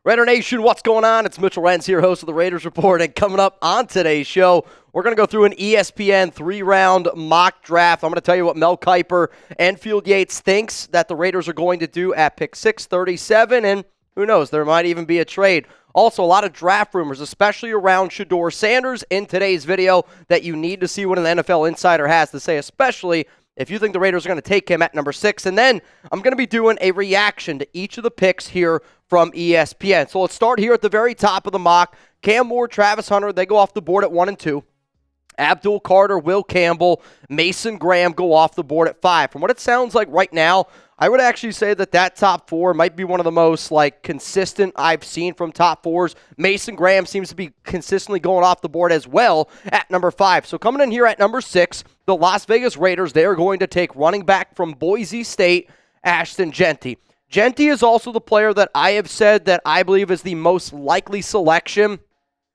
Raider Nation, what's going on? It's Mitchell Renz here, host of the Raiders Report, and coming up on today's show, we're going to go through an ESPN 3-round mock draft. I'm going to tell you what Mel Kiper and Field Yates thinks that the Raiders are going to do at pick 637, and who knows, there might even be a trade. Also, a lot of draft rumors, especially around Shedeur Sanders in today's video, that you need to see what an NFL insider has to say, especially if you think the Raiders are going to take him at number 6. And then I'm going to be doing a reaction to each of the picks here from ESPN. So let's start here at the very top of the mock. Cam Moore, Travis Hunter, they go off the board at 1 and 2. Abdul Carter, Will Campbell, Mason Graham go off the board at 5. From what it sounds like right now, I would actually say that top 4 might be one of the most consistent I've seen from top 4s. Mason Graham seems to be consistently going off the board as well at number 5. So coming in here at number 6, the Las Vegas Raiders, they are going to take running back from Boise State, Ashton Jeanty. Jeanty is also the player that I have said that I believe is the most likely selection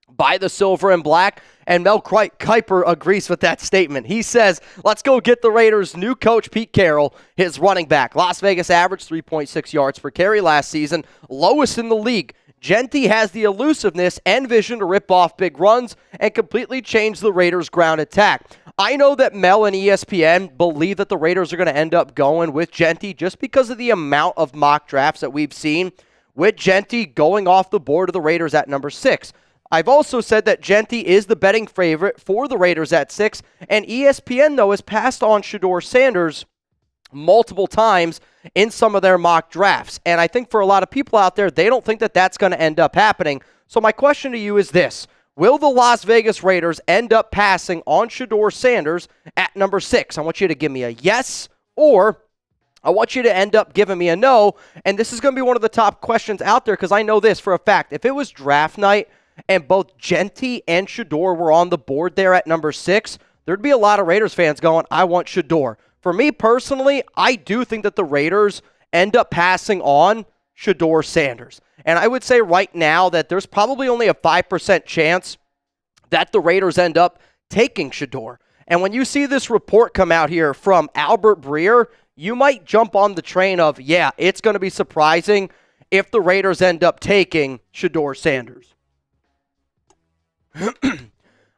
by the Silver and Black, and Mel Kiper agrees with that statement. He says, let's go get the Raiders' new coach, Pete Carroll, his running back. Las Vegas averaged 3.6 yards per carry last season, lowest in the league. Jeanty has the elusiveness and vision to rip off big runs and completely change the Raiders' ground attack. I know that Mel and ESPN believe that the Raiders are going to end up going with Jeanty just because of the amount of mock drafts that we've seen with Jeanty going off the board of the Raiders at number 6. I've also said that Jeanty is the betting favorite for the Raiders at 6, and ESPN, though, has passed on Shedeur Sanders multiple times in some of their mock drafts. And I think for a lot of people out there, they don't think that that's going to end up happening. So my question to you is this. Will the Las Vegas Raiders end up passing on Shedeur Sanders at number 6? I want you to give me a yes, or I want you to end up giving me a no. And this is going to be one of the top questions out there because I know this for a fact. If it was draft night and both Jeanty and Shedeur were on the board there at number 6, there'd be a lot of Raiders fans going, I want Shedeur. For me personally, I do think that the Raiders end up passing on Shedeur Sanders. And I would say right now that there's probably only a 5% chance that the Raiders end up taking Shedeur. And when you see this report come out here from Albert Breer, you might jump on the train of, yeah, it's going to be surprising if the Raiders end up taking Shedeur Sanders.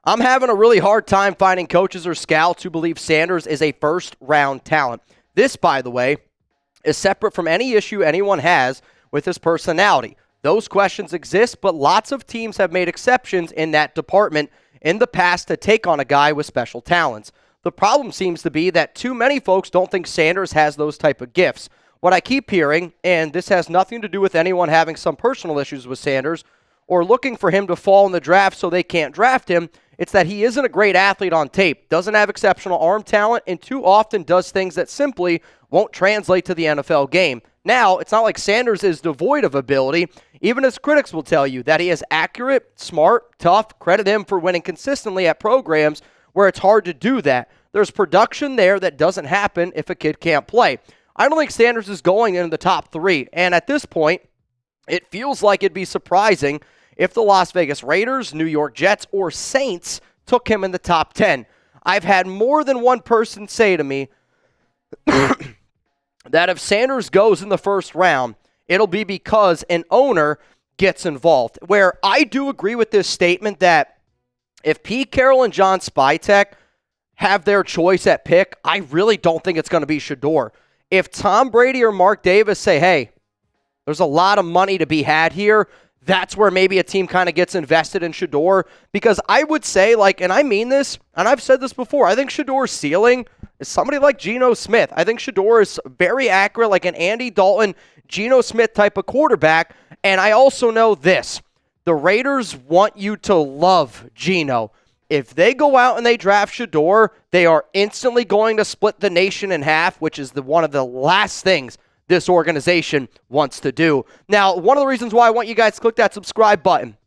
I'm having a really hard time finding coaches or scouts who believe Sanders is a first-round talent. This, by the way, is separate from any issue anyone has with his personality. Those questions exist, but lots of teams have made exceptions in that department in the past to take on a guy with special talents. The problem seems to be that too many folks don't think Sanders has those type of gifts. What I keep hearing, and this has nothing to do with anyone having some personal issues with Sanders or looking for him to fall in the draft so they can't draft him, it's that he isn't a great athlete on tape, doesn't have exceptional arm talent, and too often does things that simply won't translate to the NFL game. Now, it's not like Sanders is devoid of ability. Even his critics will tell you that he is accurate, smart, tough. Credit him for winning consistently at programs where it's hard to do that. There's production there that doesn't happen if a kid can't play. I don't think Sanders is going in the top 3, and at this point, it feels like it'd be surprising if the Las Vegas Raiders, New York Jets, or Saints took him in the top 10. I've had more than one person say to me that if Sanders goes in the first round, it'll be because an owner gets involved. Where I do agree with this statement that if Pete Carroll and John Spytek have their choice at pick, I really don't think it's going to be Shedeur. If Tom Brady or Mark Davis say, hey, there's a lot of money to be had here, that's where maybe a team kind of gets invested in Shedeur. Because I would say, and I mean this, and I've said this before, I think Shedeur's ceiling is somebody like Geno Smith. I think Shedeur is very accurate, like an Andy Dalton, Geno Smith type of quarterback. And I also know this. The Raiders want you to love Geno. If they go out and they draft Shedeur, they are instantly going to split the nation in half, which is one of the last things this organization wants to do. Now, one of the reasons why I want you guys to click that subscribe button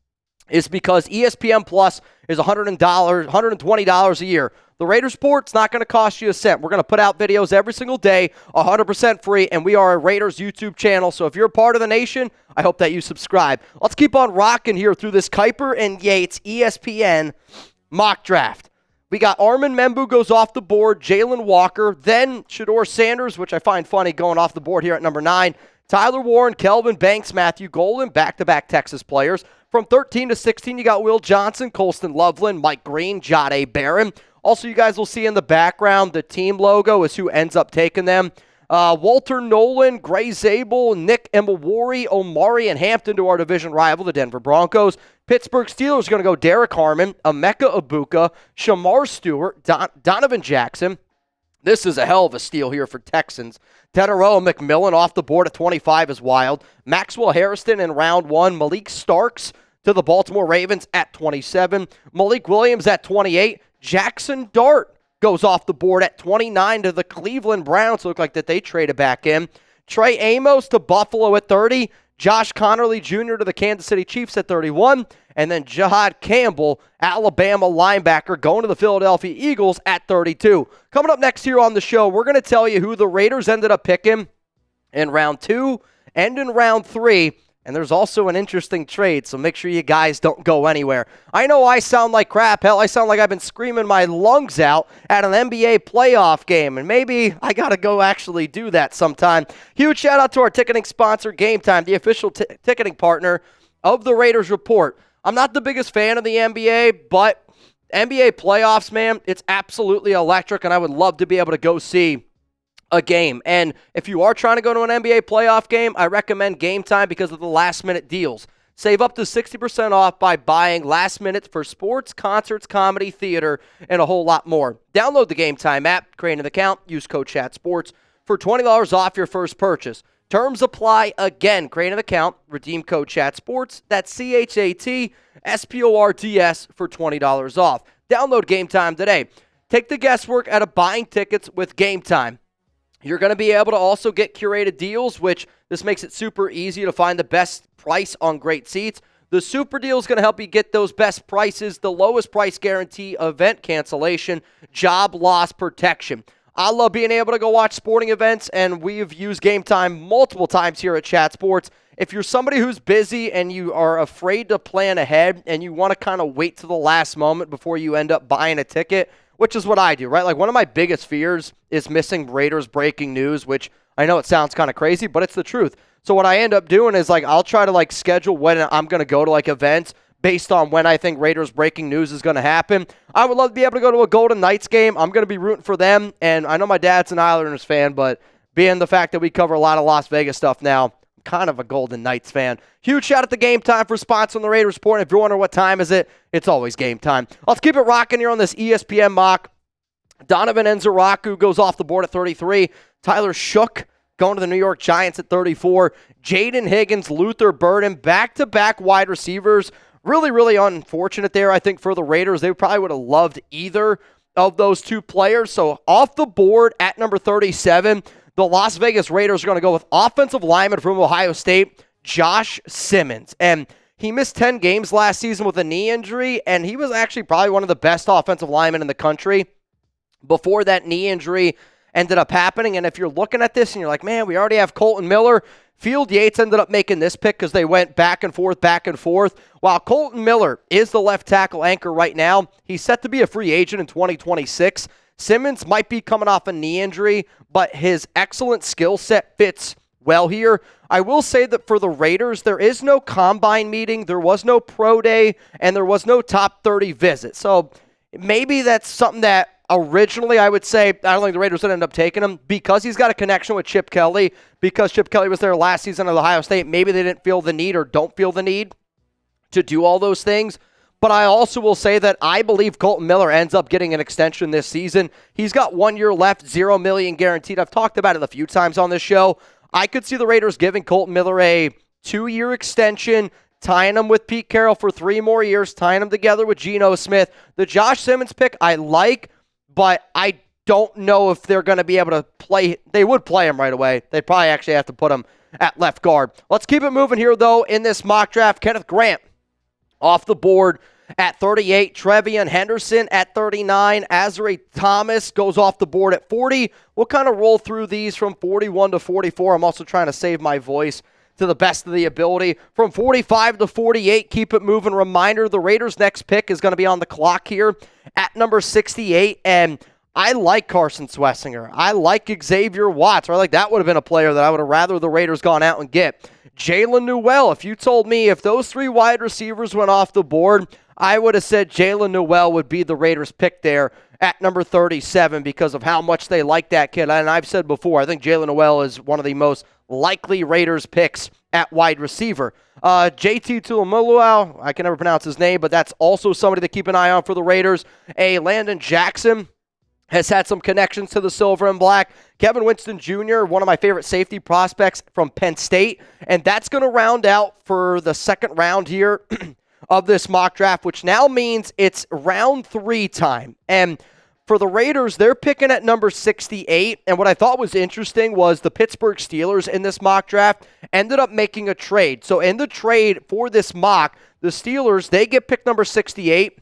is because ESPN Plus is $120 a year. The Raiders Report's not going to cost you a cent. We're going to put out videos every single day, 100% free, and we are a Raiders YouTube channel. So if you're a part of the nation, I hope that you subscribe. Let's keep on rocking here through this Kiper and Yates ESPN mock draft. We got Armin Membu goes off the board, Jalen Walker, then Shedeur Sanders, which I find funny going off the board here at number 9, Tyler Warren, Kelvin Banks, Matthew Golden, back-to-back Texas players. From 13 to 16, you got Will Johnson, Colston Loveland, Mike Green, Jahdae Barron. Also, you guys will see in the background, the team logo is who ends up taking them. Walter Nolan, Gray Zabel, Nick Emilwari, Omari, and Hampton to our division rival, the Denver Broncos. Pittsburgh Steelers are going to go Derek Harmon, Emeka Ibuka, Shemar Stewart, Donovan Jackson. This is a hell of a steal here for Texans. Teteroa McMillan off the board at 25 is wild. Maxwell Harrison in round 1. Malik Starks to the Baltimore Ravens at 27. Malik Williams at 28. Jackson Dart goes off the board at 29 to the Cleveland Browns. Look like that they traded back in. Trey Amos to Buffalo at 30. Josh Connerly Jr. to the Kansas City Chiefs at 31. And then Jahad Campbell, Alabama linebacker, going to the Philadelphia Eagles at 32. Coming up next here on the show, we're going to tell you who the Raiders ended up picking in round 2 and in round 3. And there's also an interesting trade, so make sure you guys don't go anywhere. I know I sound like crap. Hell, I sound like I've been screaming my lungs out at an NBA playoff game, and maybe I got to go actually do that sometime. Huge shout out to our ticketing sponsor, Game Time, the official ticketing partner of the Raiders Report. I'm not the biggest fan of the NBA, but NBA playoffs, man, it's absolutely electric, and I would love to be able to go see a game. And if you are trying to go to an NBA playoff game, I recommend Game Time because of the last-minute deals. Save up to 60% off by buying last minute for sports, concerts, comedy, theater, and a whole lot more. Download the Game Time app, create an account, use code CHATSPORTS for $20 off your first purchase. Terms apply. Again, create an account, redeem code CHATSPORTS. That's CHATSPORTS for $20 off. Download Game Time today. Take the guesswork out of buying tickets with Game Time. You're going to be able to also get curated deals, which this makes it super easy to find the best price on great seats. The super deal is going to help you get those best prices, the lowest price guarantee, event cancellation, job loss protection. I love being able to go watch sporting events, and we've used Game Time multiple times here at Chat Sports. If you're somebody who's busy and you are afraid to plan ahead and you want to kind of wait to the last moment before you end up buying a ticket, which is what I do, right? Like, one of my biggest fears is missing Raiders breaking news, which I know it sounds kind of crazy, but it's the truth. So what I end up doing is, like, I'll try to, like, schedule when I'm going to go to, like, events based on when I think Raiders breaking news is going to happen. I would love to be able to go to a Golden Knights game. I'm going to be rooting for them, and I know my dad's an Islanders fan, but being the fact that we cover a lot of Las Vegas stuff now, kind of a Golden Knights fan. Huge shout out to Game Time for sponsoring the Raiders Report. If you're wondering what time is it, it's always Game Time. Let's keep it rocking here on this ESPN mock. Donovan Enzaraku goes off the board at 33. Tyler Shook going to the New York Giants at 34. Jaden Higgins, Luther Burden, back-to-back wide receivers. Really, really unfortunate there, I think, for the Raiders. They probably would have loved either of those two players. So off the board at number 37, the Las Vegas Raiders are going to go with offensive lineman from Ohio State, Josh Simmons. And he missed 10 games last season with a knee injury, and he was actually probably one of the best offensive linemen in the country before that knee injury ended up happening. And if you're looking at this and you're like, man, we already have Colton Miller, Field Yates ended up making this pick because they went back and forth. While Colton Miller is the left tackle anchor right now, he's set to be a free agent in 2026. Simmons might be coming off a knee injury, but his excellent skill set fits well here. I will say that for the Raiders, there is no combine meeting, there was no pro day, and there was no top 30 visit. So maybe that's something that originally I would say, I don't think the Raiders would end up taking him because he's got a connection with Chip Kelly, because Chip Kelly was there last season at Ohio State. Maybe they didn't feel the need or don't feel the need to do all those things. But I also will say that I believe Colton Miller ends up getting an extension this season. He's got 1 year left, $0 million guaranteed. I've talked about it a few times on this show. I could see the Raiders giving Colton Miller a 2-year extension, tying him with Pete Carroll for 3 more years, tying him together with Geno Smith. The Josh Simmons pick I like, but I don't know if they're going to be able to play. They would play him right away. They'd probably actually have to put him at left guard. Let's keep it moving here, though, in this mock draft. Kenneth Grant off the board at 38. Trevion Henderson at 39. Azare Thomas goes off the board at 40. We'll kind of roll through these from 41 to 44. I'm also trying to save my voice to the best of the ability. From 45 to 48, keep it moving. Reminder, the Raiders' next pick is going to be on the clock here at number 68. And I like Carson Swessinger. I like Xavier Watts. Or that would have been a player that I would have rather the Raiders gone out and get. Jalen Newell, if you told me if those 3 wide receivers went off the board, I would have said Jalen Newell would be the Raiders' pick there at number 37 because of how much they like that kid. And I've said before, I think Jalen Newell is one of the most likely Raiders picks at wide receiver. JT Tuimoloau, I can never pronounce his name, but that's also somebody to keep an eye on for the Raiders. Landon Jackson has had some connections to the silver and black. Kevin Winston Jr., one of my favorite safety prospects from Penn State. And that's going to round out for the second round here of this mock draft, which now means it's round 3 time. And for the Raiders, they're picking at number 68. And what I thought was interesting was the Pittsburgh Steelers in this mock draft ended up making a trade. So in the trade for this mock, the Steelers, they get pick number 68,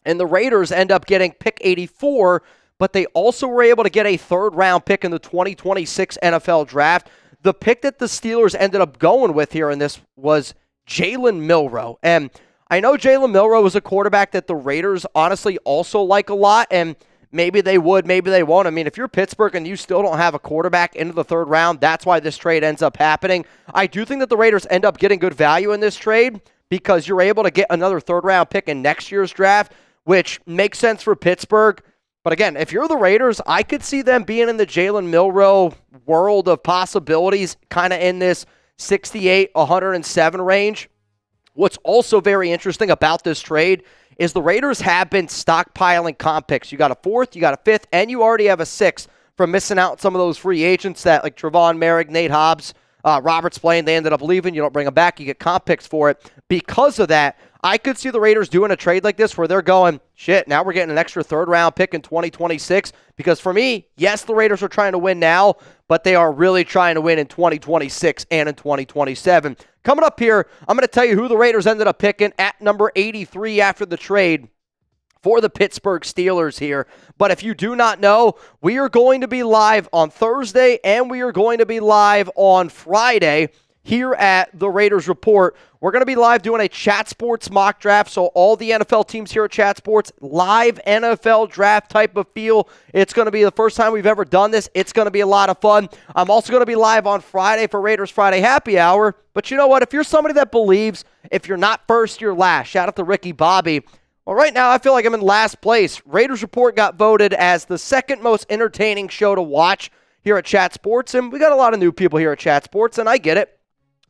and the Raiders end up getting pick 84, but they also were able to get a third-round pick in the 2026 NFL Draft. The pick that the Steelers ended up going with here in this was Jalen Milroe. And I know Jalen Milroe was a quarterback that the Raiders honestly also like a lot, and maybe they would, maybe they won't. I mean, if you're Pittsburgh and you still don't have a quarterback into the third round, that's why this trade ends up happening. I do think that the Raiders end up getting good value in this trade because you're able to get another third-round pick in next year's draft, which makes sense for Pittsburgh. But again, if you're the Raiders, I could see them being in the Jalen Milroe world of possibilities, kind of in this 68, 107 range. What's also very interesting about this trade is the Raiders have been stockpiling comp picks. You got a 4th, you got a 5th, and you already have a 6th from missing out on some of those free agents that like Trevon Merrick, Nate Hobbs, Roberts playing. They ended up leaving. You don't bring them back. You get comp picks for it. Because of that, I could see the Raiders doing a trade like this where they're going, shit, now we're getting an extra third-round pick in 2026. Because for me, yes, the Raiders are trying to win now, but they are really trying to win in 2026 and in 2027. Coming up here, I'm going to tell you who the Raiders ended up picking at number 83 after the trade for the Pittsburgh Steelers here. But if you do not know, we are going to be live on Thursday and we are going to be live on Friday here at the Raiders Report. We're going to be live doing a Chat Sports mock draft, so all the NFL teams here at Chat Sports, live NFL draft type of feel. It's going to be the first time we've ever done this. It's going to be a lot of fun. I'm also going to be live on Friday for Raiders Friday Happy Hour. But you know what? If you're somebody that believes if you're not first, you're last. Shout out to Ricky Bobby. Well, right now I feel like I'm in last place. Raiders Report got voted as the second most entertaining show to watch here at Chat Sports, and we got a lot of new people here at Chat Sports, and I get it.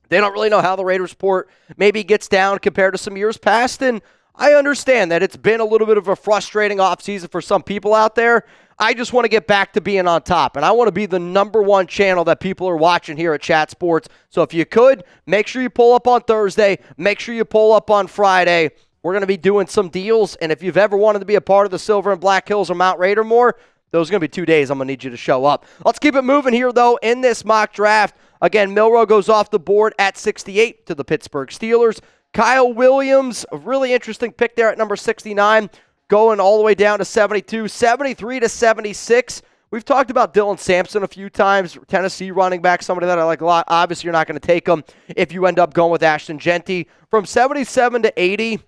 They don't really know how the Raiders Report maybe gets down compared to some years past, and I understand that it's been a little bit of a frustrating offseason for some people out there. I just want to get back to being on top, and I want to be the number one channel that people are watching here at Chat Sports. So if you could, make sure you pull up on Thursday. Make sure you pull up on Friday. We're going to be doing some deals, and if you've ever wanted to be a part of the Silver and Black Hills or Mount Raider more, those are going to be 2 days I'm going to need you to show up. Let's keep it moving here, though, in this mock draft. Again, Milroe goes off the board at 68 to the Pittsburgh Steelers. Kyle Williams, a really interesting pick there at number 69, going all the way down to 72, 73 to 76. We've talked about Dylan Sampson a few times, Tennessee running back, somebody that I like a lot. Obviously, you're not going to take him if you end up going with Ashton Jeanty. From 77 to 80,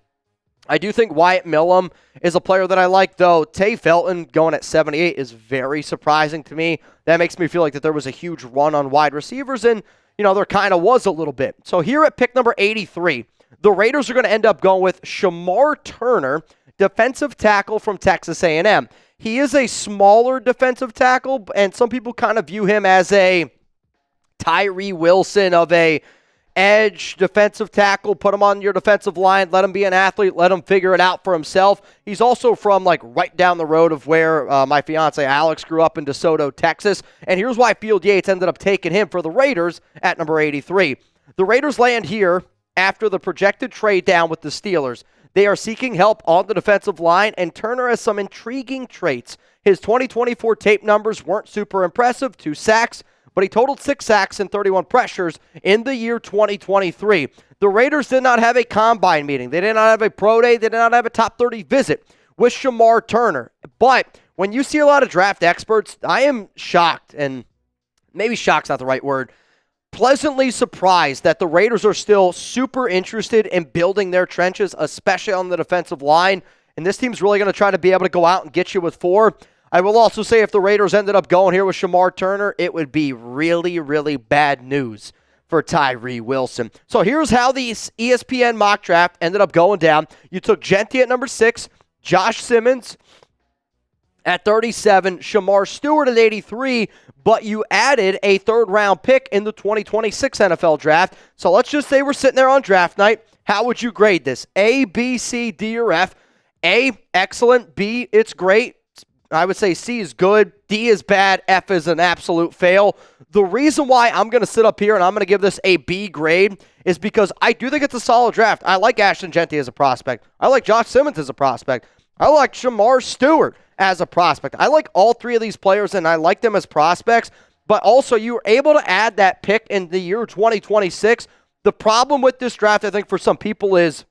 I do think Wyatt Millum is a player that I like, though. Tay Felton going at 78 is very surprising to me. That makes me feel like that there was a huge run on wide receivers, and, you know, there kind of was a little bit. So here at pick number 83, the Raiders are going to end up going with Shemar Turner, defensive tackle from Texas A&M. He is a smaller defensive tackle, and some people kind of view him as a Tyree Wilson of a edge defensive tackle. Put him on your defensive line, let him be an athlete, let him figure it out for himself. He's also from like right down the road of where my fiance Alex grew up in DeSoto, Texas. And here's why Field Yates ended up taking him for the Raiders at number 83. The Raiders land here after the projected trade down with the Steelers. They are seeking help on the defensive line, and Turner has some intriguing traits. His 2024 tape numbers weren't super impressive, 2 sacks, but he totaled 6 sacks and 31 pressures in the year 2023. The Raiders did not have a combine meeting. They did not have a pro day. They did not have a top 30 visit with Shemar Turner. But when you see a lot of draft experts, I am shocked, and maybe shocked's not the right word, pleasantly surprised that the Raiders are still super interested in building their trenches, especially on the defensive line. And this team's really going to try to be able to go out and get you with 4. I will also say if the Raiders ended up going here with Shemar Turner, it would be really, really bad news for Tyree Wilson. So here's how the ESPN mock draft ended up going down. You took Jeanty at number 6, Josh Simmons at 37, Shemar Stewart at 83, but you added a third-round pick in the 2026 NFL Draft. So let's just say we're sitting there on draft night. How would you grade this? A, B, C, D, or F? A, excellent. B, it's great. I would say C is good. D is bad. F is an absolute fail. The reason why I'm going to sit up here and I'm going to give this a B grade is because I do think it's a solid draft. I like Ashton Jeanty as a prospect. I like Josh Simmons as a prospect. I like Shemar Stewart as a prospect. I like all three of these players, and I like them as prospects. But also, you were able to add that pick in the year 2026. The problem with this draft, I think, for some people is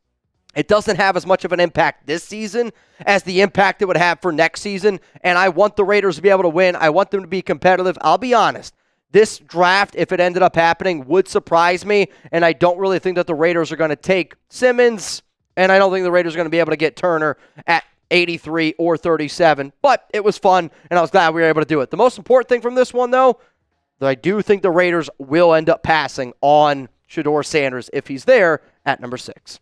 it doesn't have as much of an impact this season as the impact it would have for next season. And I want the Raiders to be able to win. I want them to be competitive. I'll be honest. This draft, if it ended up happening, would surprise me. And I don't really think that the Raiders are going to take Simmons. And I don't think the Raiders are going to be able to get Turner at 83 or 37. But it was fun, and I was glad we were able to do it. The most important thing from this one, though, that I do think the Raiders will end up passing on Shedeur Sanders if he's there at number 6.